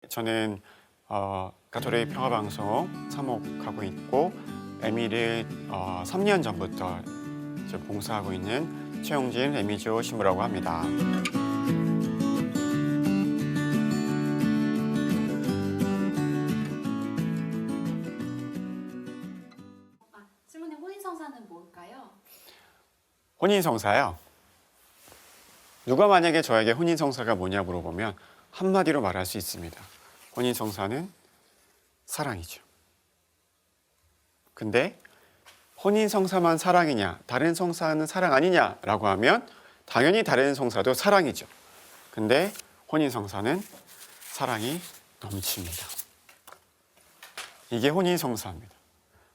저는 가톨릭 평화방송 사목하고 있고 에미를 3년 전부터 이제 봉사하고 있는 최용진 에미조 신부라고 합니다. 신부님 혼인성사는 뭘까요? 혼인성사요? 누가 만약에 저에게 혼인성사가 뭐냐 물어보면 한마디로 말할 수 있습니다. 혼인성사는 사랑이죠. 근데 혼인성사만 사랑이냐, 다른 성사는 사랑 아니냐라고 하면 당연히 다른 성사도 사랑이죠. 근데 혼인성사는 사랑이 넘칩니다. 이게 혼인성사입니다.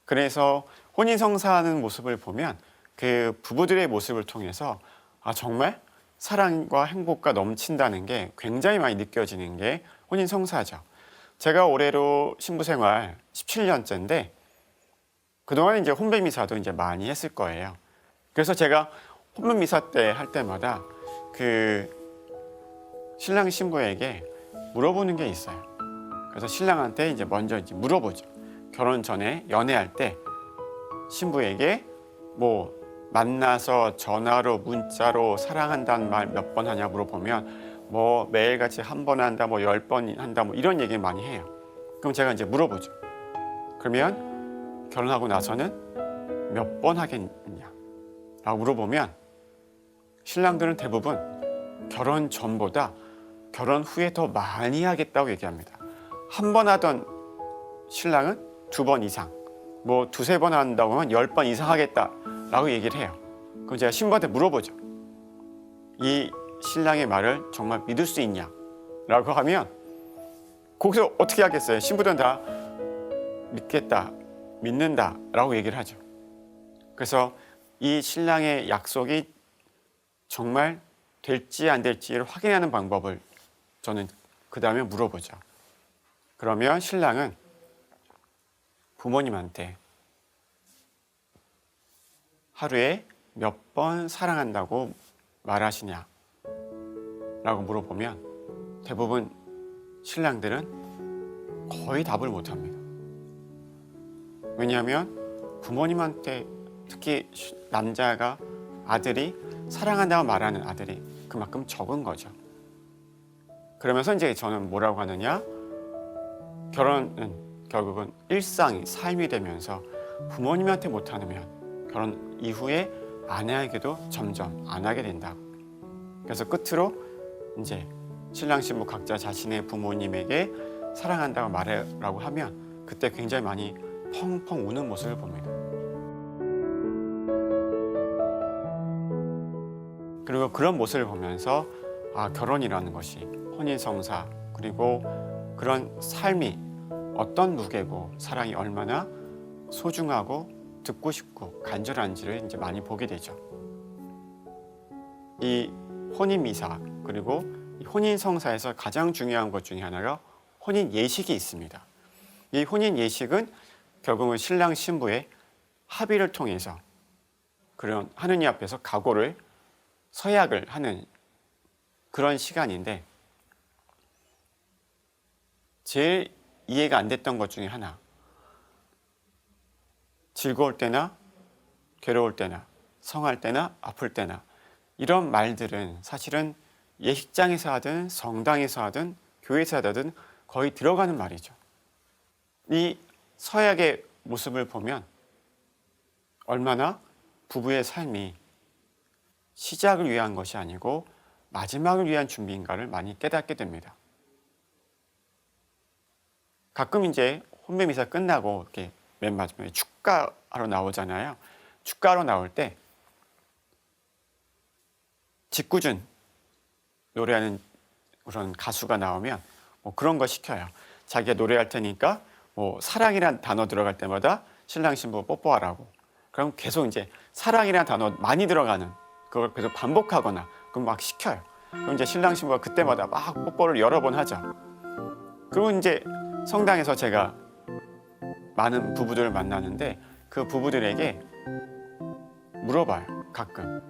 그래서 혼인성사하는 모습을 보면 그 부부들의 모습을 통해서 정말 사랑과 행복과 넘친다는 게 굉장히 많이 느껴지는 게 혼인성사죠. 제가 올해로 신부 생활 17년째인데 그동안 이제 혼배미사도 이제 많이 했을 거예요. 그래서 제가 혼배미사 때 할 때마다 그 신랑 신부에게 물어보는 게 있어요. 그래서 신랑한테 이제 먼저 이제 물어보죠. 결혼 전에 연애할 때 신부에게 뭐 만나서 전화로 문자로 사랑한다는 말 몇 번 하냐 물어보면 뭐 매일같이 한 번 한다, 뭐 10번 한다, 뭐 이런 얘기 많이 해요. 그럼 제가 이제 물어보죠. 그러면 결혼하고 나서는 몇 번 하겠냐? 라고 물어보면 신랑들은 대부분 결혼 전보다 결혼 후에 더 많이 하겠다고 얘기합니다. 한 번 하던 신랑은 2번 이상, 뭐 2-3번 한다고 하면 10번 이상 하겠다라고 얘기를 해요. 그럼 제가 신부한테 물어보죠. 이 신랑의 말을 정말 믿을 수 있냐? 라고 하면 거기서 어떻게 하겠어요? 신부들은 다 믿겠다, 믿는다 라고 얘기를 하죠. 그래서 이 신랑의 약속이 정말 될지 안 될지를 확인하는 방법을 저는 그 다음에 물어보죠. 그러면 신랑은 부모님한테 하루에 몇 번 사랑한다고 말하시냐? 라고 물어보면 대부분 신랑들은 거의 답을 못 합니다. 왜냐하면 부모님한테 특히 남자가 아들이 사랑한다고 말하는 아들이 그만큼 적은 거죠. 그러면서 이제 저는 뭐라고 하느냐? 결혼은 결국은 일상이 삶이 되면서 부모님한테 못하면 결혼 이후에 아내에게도 점점 안 하게 된다. 그래서 끝으로 이제 신랑 신부 각자 자신의 부모님에게 사랑한다고 말해라고 하면 그때 굉장히 많이 펑펑 우는 모습을 봅니다. 그리고 그런 모습을 보면서 결혼이라는 것이 혼인성사 그리고 그런 삶이 어떤 무게고 사랑이 얼마나 소중하고 듣고 싶고 간절한지를 이제 많이 보게 되죠. 이 혼인미사 그리고 이 혼인성사에서 가장 중요한 것 중에 하나가 혼인 예식이 있습니다. 이 혼인 예식은 결국은 신랑 신부의 합의를 통해서 그런 하느님 앞에서 각오를 서약을 하는 그런 시간인데 제일 이해가 안 됐던 것 중에 하나, 즐거울 때나 괴로울 때나 성할 때나 아플 때나 이런 말들은 사실은 예식장에서 하든 성당에서 하든 교회에서 하든 거의 들어가는 말이죠. 이 서약의 모습을 보면 얼마나 부부의 삶이 시작을 위한 것이 아니고 마지막을 위한 준비인가를 많이 깨닫게 됩니다. 가끔 이제 혼배미사 끝나고 이렇게 맨 마지막에 축가하러 나오잖아요. 축가하러 나올 때 짓궂은 노래하는 그런 가수가 나오면 뭐 그런 거 시켜요. 자기가 노래할 테니까 뭐 사랑이란 단어 들어갈 때마다 신랑 신부 뽀뽀하라고. 그럼 계속 이제 사랑이란 단어 많이 들어가는 그걸 계속 반복하거나 그럼 막 시켜요. 그럼 이제 신랑 신부가 그때마다 막 뽀뽀를 여러 번 하죠. 그리고 이제 성당에서 제가 많은 부부들을 만나는데 그 부부들에게 물어봐요. 가끔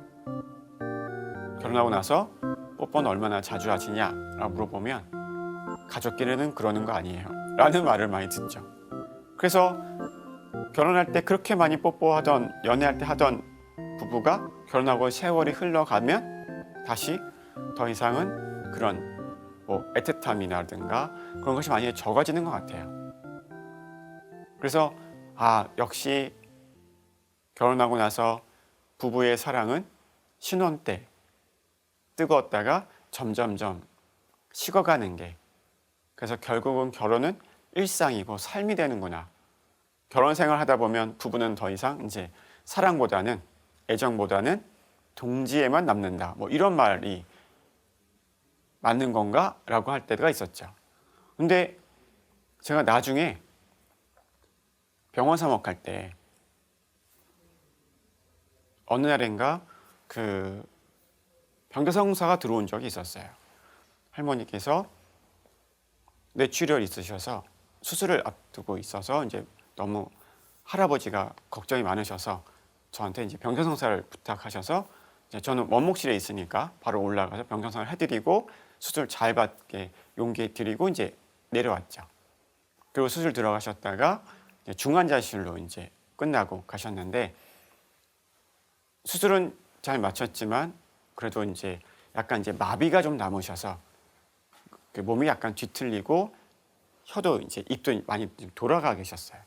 결혼하고 나서 뽀뽀는 얼마나 자주 하시냐라고 물어보면 가족끼리는 그러는 거 아니에요 라는 말을 많이 듣죠. 그래서 결혼할 때 그렇게 많이 뽀뽀하던, 연애할 때 하던 부부가 결혼하고 세월이 흘러가면 다시 더 이상은 그런 뭐 애틋함이라든가 그런 것이 많이 적어지는 것 같아요. 그래서 역시 결혼하고 나서 부부의 사랑은 신혼 때 뜨거웠다가 점점점 식어가는 게, 그래서 결국은 결혼은 일상이고 삶이 되는구나. 결혼 생활 하다 보면 부부는 더 이상 이제 사랑보다는, 애정보다는 동지에만 남는다. 뭐 이런 말이 맞는 건가? 라고 할 때가 있었죠. 근데 제가 나중에 병원 사목할 때 어느 날인가 그 병대성사가 들어온 적이 있었어요. 할머니께서 뇌출혈 있으셔서 수술을 앞두고 있어서 이제 너무 할아버지가 걱정이 많으셔서 저한테 이제 병대성사를 부탁하셔서, 이제 저는 원목실에 있으니까 바로 올라가서 병대성사를 해드리고 수술 잘 받게 용기해 드리고 이제 내려왔죠. 그리고 수술 들어가셨다가 이제 중환자실로 이제 끝나고 가셨는데, 수술은 잘 마쳤지만 그래도 이제 약간 이제 마비가 좀 남으셔서 몸이 약간 뒤틀리고 혀도 이제 입도 많이 돌아가 계셨어요.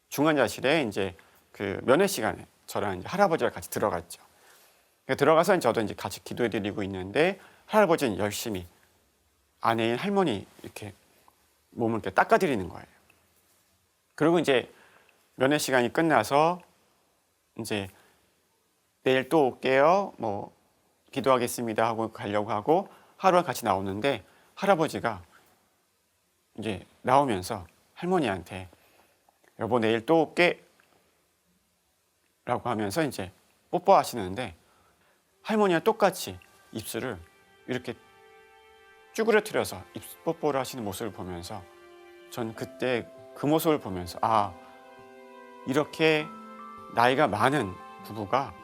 중환자실에 이제 그 면회 시간에 저랑 이제 할아버지랑 같이 들어갔죠. 들어가서 저도 이제 같이 기도해드리고 있는데 할아버지는 열심히 아내인 할머니 이렇게 몸을 이렇게 닦아드리는 거예요. 그리고 이제 면회 시간이 끝나서 이제 내일 또 올게요. 뭐 기도하겠습니다 하고 가려고 하고 하루와 같이 나오는데 할아버지가 이제 나오면서 할머니한테 여보 내일 또 올게 라고 하면서 이제 뽀뽀하시는데, 할머니와 똑같이 입술을 이렇게 쭈그러뜨려서 뽀뽀를 하시는 모습을 보면서 전 그때 그 모습을 보면서 이렇게 나이가 많은 부부가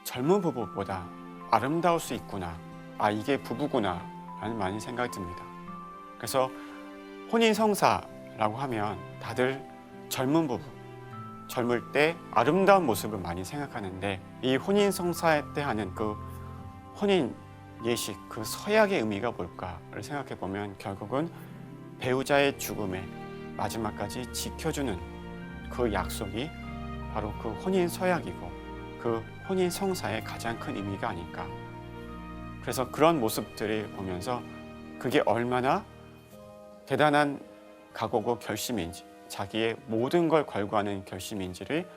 젊은 부부보다 아름다울 수 있구나, 이게 부부구나 라는 많은 생각이 듭니다. 그래서 혼인성사라고 하면 다들 젊은 부부, 젊을 때 아름다운 모습을 많이 생각하는데, 이 혼인성사 때 하는 그 혼인 예식, 그 서약의 의미가 뭘까를 생각해 보면 결국은 배우자의 죽음에 마지막까지 지켜주는 그 약속이 바로 그 혼인 서약이고 그 혼인 성사의 가장 큰 의미가 아닐까. 그래서 그런 모습들을 보면서 그게 얼마나 대단한 각오고 결심인지, 자기의 모든 걸 걸고 하는 결심인지를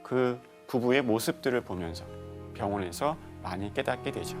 그 부부의 모습들을 보면서 병원에서 많이 깨닫게 되죠.